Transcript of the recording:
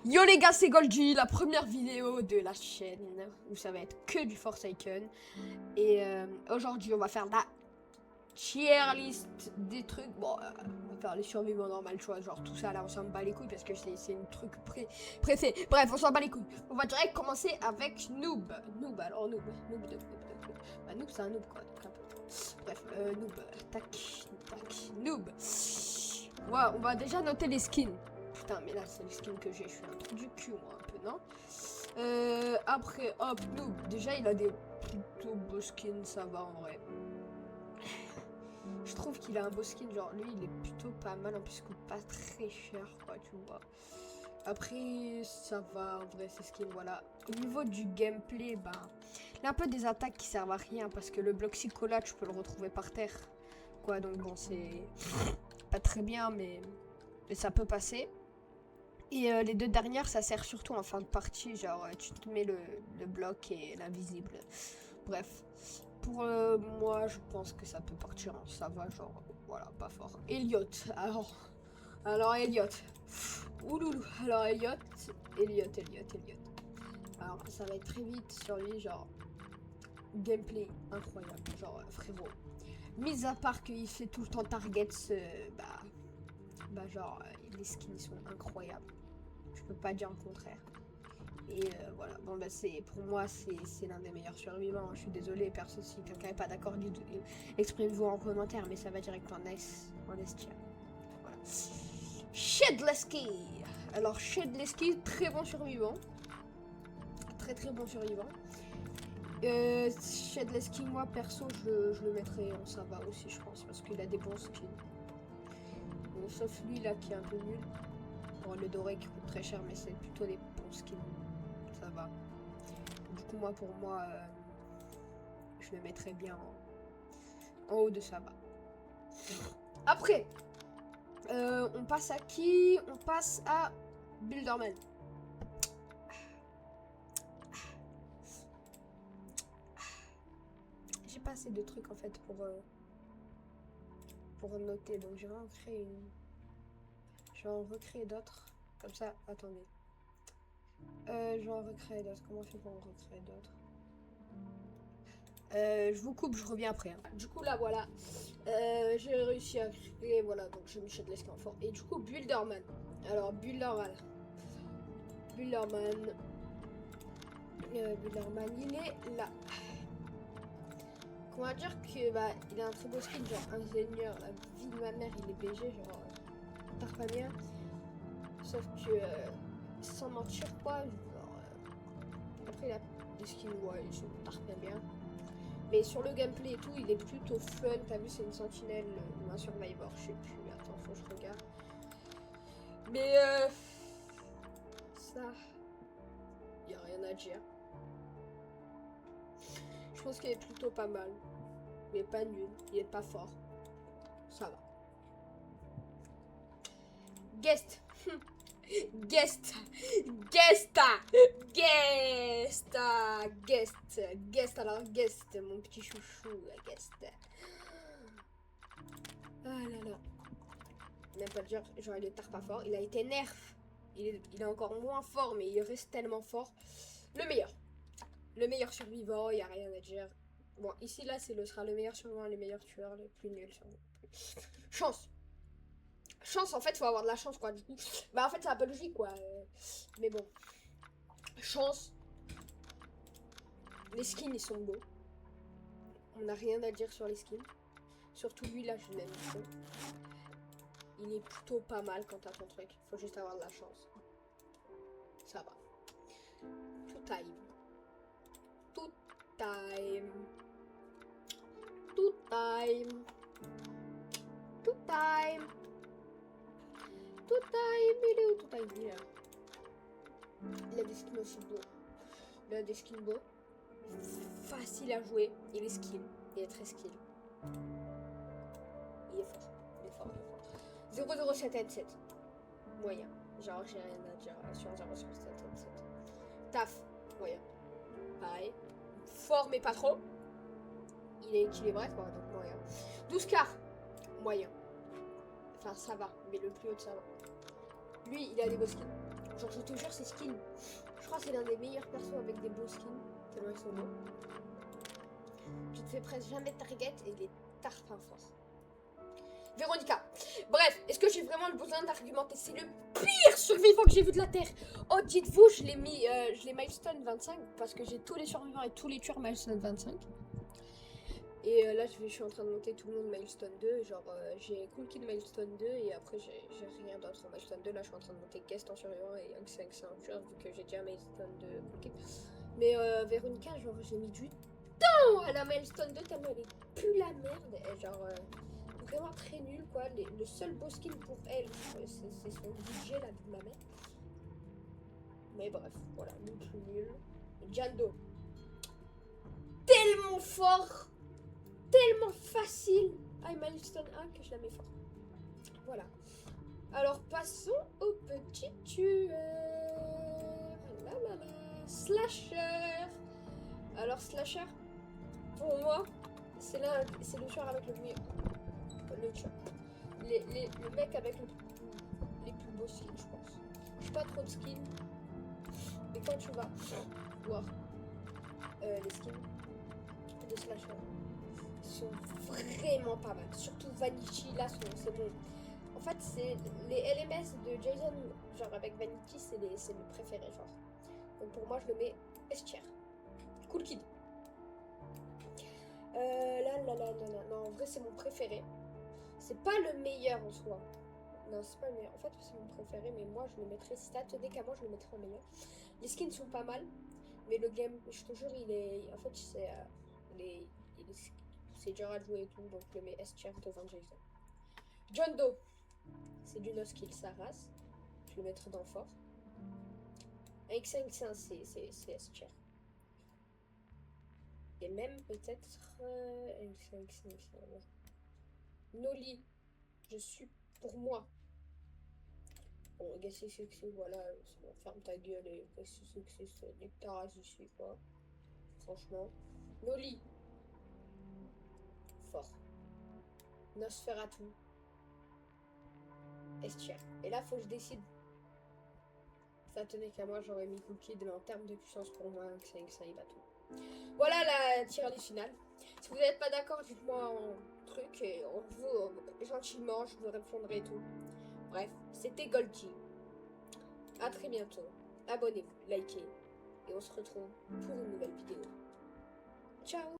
Yo les gars, c'est Golgi, la première vidéo de la chaîne où ça va être que du Forsaken. Et aujourd'hui, on va faire la tier list des trucs. Bon, on va faire les survivants normal, tu vois, genre tout ça là, on s'en bat les couilles parce que c'est un truc pressé. Bref, on s'en bat les couilles. On va direct commencer avec Noob. Noob, alors Noob. Bah, Noob, c'est un noob quoi. Donc, un peu. Bref, Noob. Tac. Noob. Ouais, on va déjà noter les skins. Putain, mais là, c'est les skins que j'ai. Je suis un trou du cul, moi, un peu, non? Après, hop, Noob. Déjà, il a des plutôt beaux skins, ça va en vrai. Je trouve qu'il a un beau skin, genre lui il est plutôt pas mal, en plus il coûte pas très cher quoi, tu vois. Après ça va, en vrai ces skins, voilà. Au niveau du gameplay, bah, il y a un peu des attaques qui servent à rien parce que le bloc Psychola tu peux le retrouver par terre. Quoi, donc bon c'est pas très bien mais ça peut passer. Et les deux dernières ça sert surtout en fin de partie, genre tu te mets le bloc et l'invisible. Bref. Pour moi, je pense que ça peut partir en ça va, genre, voilà, pas fort. Elliot, alors Elliot. Ouloulou, alors Elliot. Alors, ça va être très vite sur lui, genre, gameplay incroyable, genre, frérot. Mis à part qu'il fait tout le temps targets, genre, les skins sont incroyables. Je peux pas dire le contraire. Et voilà, bon bah c'est pour moi c'est l'un des meilleurs survivants. Je suis désolée, perso, si quelqu'un n'est pas d'accord, exprimez-vous en commentaire, mais ça va direct en S tier. Voilà. Shedlesky. Alors Shedlesky, très bon survivant. Très bon survivant. Shedlesky, moi perso, je le mettrais en ça va aussi, je pense, parce qu'il a des bons skins. Bon, sauf lui là qui est un peu nul. Bon, le doré qui coûte très cher, mais c'est plutôt des bons skins. Ça va. Du coup, moi, pour moi, je le mettrais bien en haut de ça va. Après, on passe à qui? On passe à Builderman. J'ai pas assez de trucs en fait pour noter, donc je vais en créer une. Je vais en recréer d'autres. Comme ça, attendez. Je vais en recréer d'autres. Comment on fait pour en recréer d'autres? Je vous coupe, je reviens après. Hein. Du coup, là, voilà. J'ai réussi à créer, voilà, donc j'ai mis Shedlesky en fort. Et du coup, Builderman. Alors, Builderman, il est là. Comment dire que, bah, il a un très beau skin, genre ingénieur, la vie de ma mère, il est BG, genre, tarpamien. Sauf que, sans mentir, quoi, genre, après, il a des skins, ouais, ils sont tarpamien. Mais sur le gameplay et tout, il est plutôt fun. T'as vu, c'est une sentinelle ou un survivor, je sais plus. Attends, faut que je regarde. Mais ça, y a rien à dire. Je pense qu'il est plutôt pas mal. Il est pas nul, il est pas fort. Ça va. Guest. Guest, alors guest, mon petit chouchou, guest. Ah là là. Même pas le dire, genre il est tard pas fort, il a été nerf. Il est encore moins fort, mais il reste tellement fort. Le meilleur survivant, il n'y a rien à dire. Bon, ici là, sera le meilleur survivant, les meilleurs tueurs, les plus nuls. Chance. Chance, en fait, faut avoir de la chance, quoi, du coup. Bah, en fait, c'est un peu logique, quoi. Mais bon. Chance. Les skins, ils sont beaux. On n'a rien à dire sur les skins. Surtout lui, là, je l'aime trop. Il est plutôt pas mal quand t'as ton truc. Faut juste avoir de la chance. Ça va. Tout time. Tout time. Tout time. Tout time. Tout time. Il est où tout time? Il est là. Il a des skins aussi beaux. Il a des skins beaux. Facile à jouer. Il est skill. Il est très skill. Il est fort. Il est fort. 007N7. Moyen. Genre, j'ai rien à dire sur 007N7. Taf. Moyen. Pareil. Fort, mais pas trop. Il est équilibré, quoi. Donc, moyen. 12 quarts. Moyen. Enfin, ça va. Mais le plus haut, ça va. Lui, il a des beaux skins. Genre, je te jure, ces skins. Je crois que c'est l'un des meilleurs persos avec des beaux skins. Tellement ils sont beaux. Je te fais presque jamais de target et des tarpins forts. Véronica. Bref, est-ce que j'ai vraiment le besoin d'argumenter? C'est le pire survivant que j'ai vu de la Terre. Oh, dites-vous, je l'ai milestone 25 parce que j'ai tous les survivants et tous les tueurs milestone 25. Et là, je suis en train de monter tout le monde milestone 2. Genre, j'ai Cool Kid milestone 2 et après, j'ai rien d'autre en milestone 2. Là, je suis en train de monter guest en survivant et Young 5 c'est un tueur vu que j'ai déjà milestone 2 Cool Kid. Mais Véronica, genre, j'ai mis du temps à la milestone 2 tellement elle est plus la merde. Et genre, vraiment très nul quoi. Le seul beau skin pour elle, c'est son budget, la vie de ma mère. Mais bref, voilà, non plus nul. Jando. Tellement fort! Tellement facile. Ah, milestone 1 que je la mets fort. Voilà. Alors passons au petit tueur. Là, là, là. Slasher. Alors Slasher, pour moi, c'est le tueur avec le mieux. Le tueur. Le mec avec les plus beaux skins, je pense. J'ai pas trop de skins. Mais quand tu vas voir les skins de Slasher, sont vraiment pas mal. Surtout Vanity, là, c'est bon. En fait, c'est les LMS de Jason, genre avec Vanity, c'est le préféré, genre. Donc pour moi, je le mets S tier. Cool Kid. Non, en vrai, c'est mon préféré. C'est pas le meilleur en soi. Non, c'est pas le meilleur. En fait, c'est mon préféré, mais moi, je le mettrais, si t'as tenté qu'à moi, je le mettrais en meilleur. Les skins sont pas mal, mais le game, je te jure, il est. En fait, c'est dur à jouer et tout, donc je le mets S tier devant Jason. John Doe, c'est du no skill, sa race. Je le mettrai dans fort. X5, c'est S tier. Et même peut-être Noli, je suis pour moi. Bon, Gassi Sexy, voilà, c'est bon, ferme ta gueule et Gassi Sexy, c'est du taras ici, quoi. Franchement. Noli, fort. Nosferatu, S-tier. Et là, faut que je décide. Ça tenait qu'à moi, j'aurais mis Cookie, mais en termes de puissance, pour moi, ça il bat tout. Voilà la tier list finale. Si vous n'êtes pas d'accord, dites-moi en truc et gentiment, je vous répondrai et tout. Bref, c'était Goldie. A très bientôt. Abonnez-vous, likez et on se retrouve pour une nouvelle vidéo. Ciao!